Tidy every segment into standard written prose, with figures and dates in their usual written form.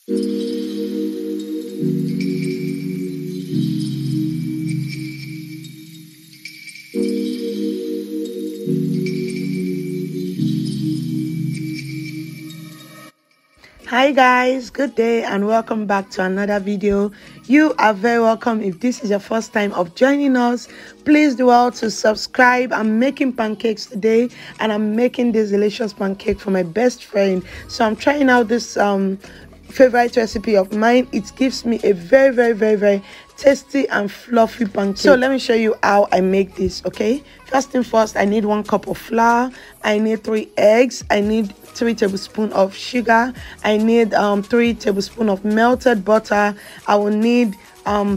Hi guys, good day and welcome back to another video. You are very welcome. If this is your first time of joining us, please do well to subscribe. I'm making pancakes today and I'm making this delicious pancake for my best friend. So I'm trying out this favorite recipe of mine. It gives me a very tasty and fluffy pancake. So let me show you how I make this. Okay, first thing first, I need 1 cup of flour, I need 3 eggs, I need 3 tablespoons of sugar, I need 3 tablespoons of melted butter, I will need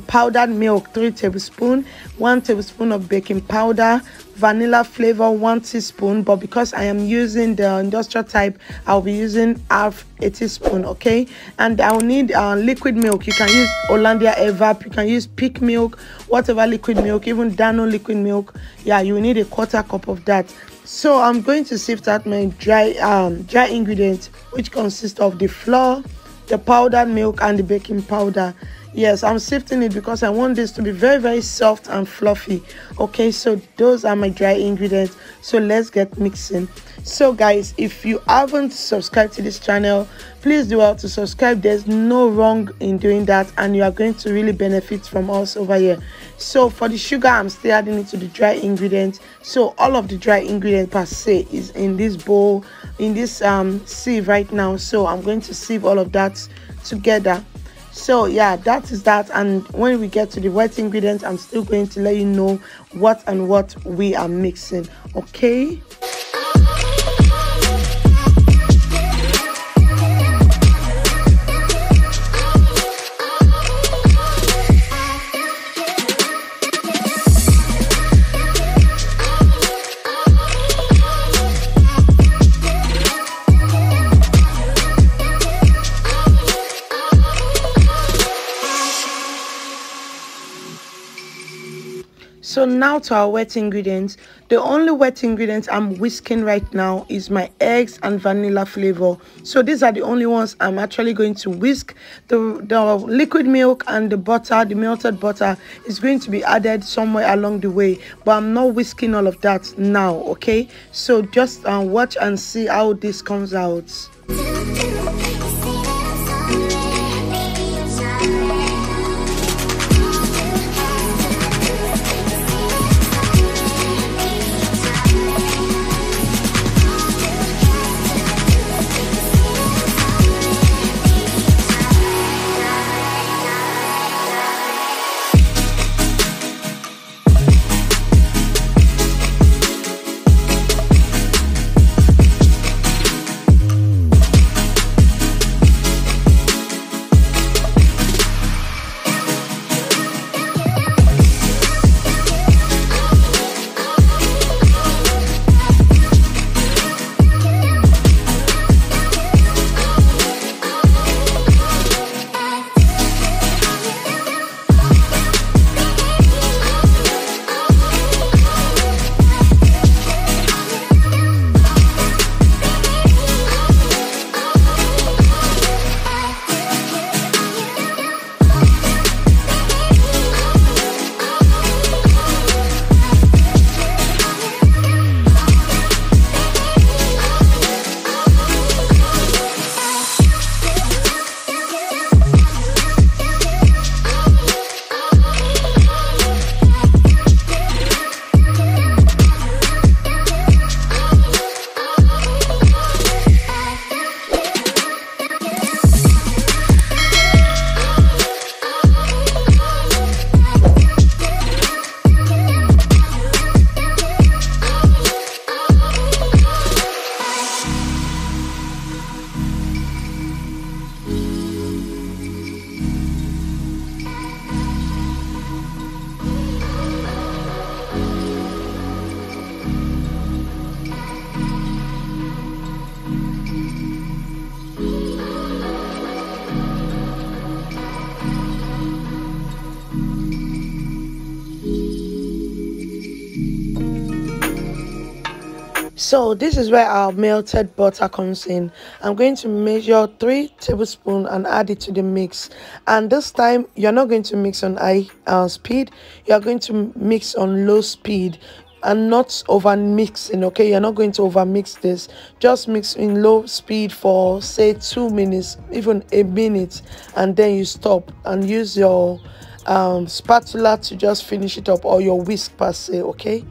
powdered milk 3 tablespoons, 1 tablespoon of baking powder, vanilla flavor 1 teaspoon, but because I am using the industrial type, I'll be using half a teaspoon. Okay, and I will need liquid milk. You can use Hollandia Evap, you can use peak milk, whatever liquid milk, even Dano liquid milk. Yeah, you need a 1/4 cup of that. So I'm going to sift out my dry ingredients, which consist of the flour, the powdered milk and the baking powder. Yes, I'm sifting it because I want this to be very soft and fluffy. Okay, so those are my dry ingredients. So let's get mixing. So guys, if you haven't subscribed to this channel, please do well to subscribe. There's no wrong in doing that and you are going to really benefit from us over here. So for the sugar, I'm still adding it to the dry ingredients. So all of the dry ingredients per se is in this bowl, in this sieve right now. So I'm going to sieve all of that together. So yeah, that is that, and when we get to the wet ingredients, I'm still going to let you know what we are mixing. Okay. So now to our wet ingredients. The only wet ingredients I'm whisking right now is my eggs and vanilla flavor. So these are the only ones I'm actually going to whisk. The liquid milk and the butter, the melted butter, is going to be added somewhere along the way, but I'm not whisking all of that now. Okay, so just watch and see how this comes out. So this is where our melted butter comes in. I'm going to measure 3 tablespoons and add it to the mix. And this time you're not going to mix on high speed. You're going to mix on low speed and not over mixing. Okay, you're not going to over mix this. Just mix in low speed for say 2 minutes, even a minute, and then you stop and use your spatula to just finish it up, or your whisk per se. Okay.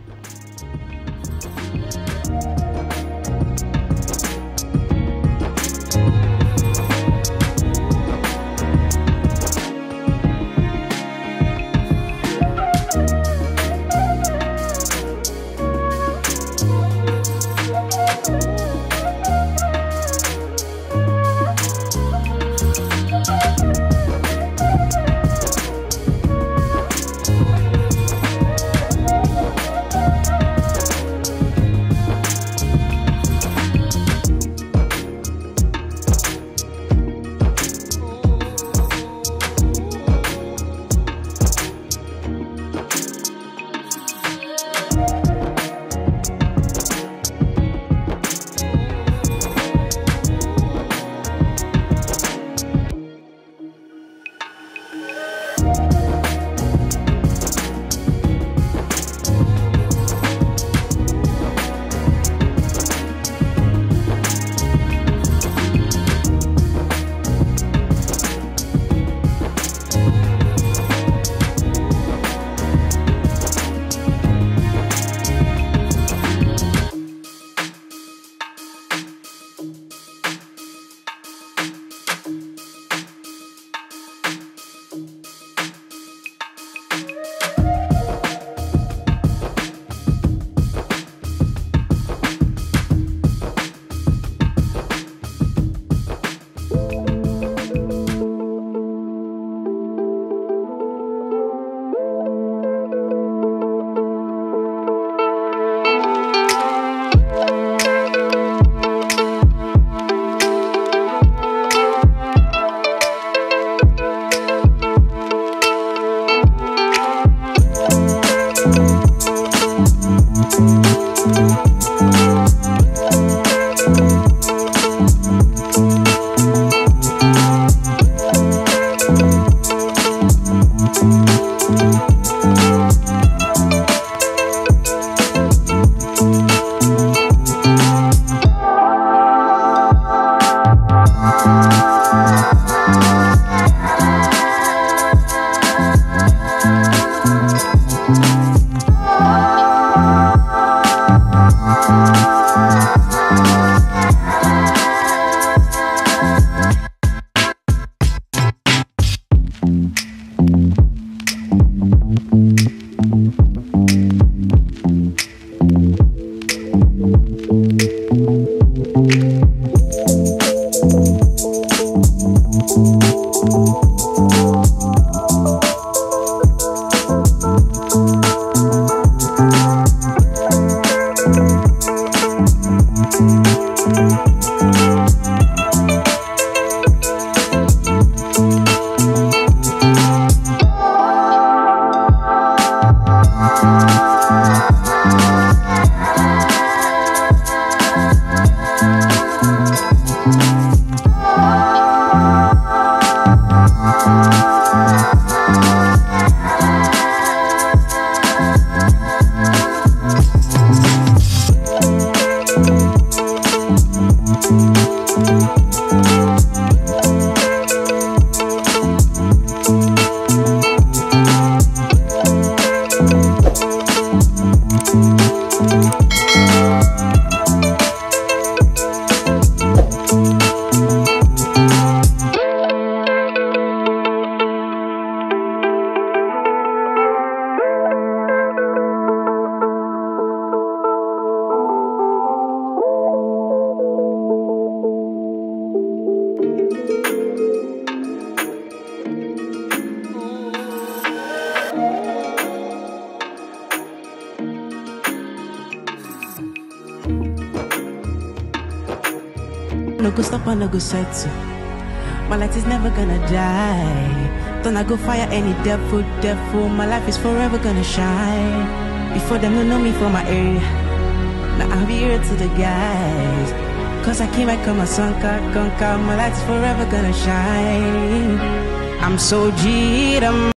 No go stop and no go settle. My light is never gonna die. Don't I go fire any devil. My life is forever gonna shine. Before them no know me from my area. Now I'll be here to the guys. Cause I came back on my sun conquer. My light is forever gonna shine. I'm so G'd.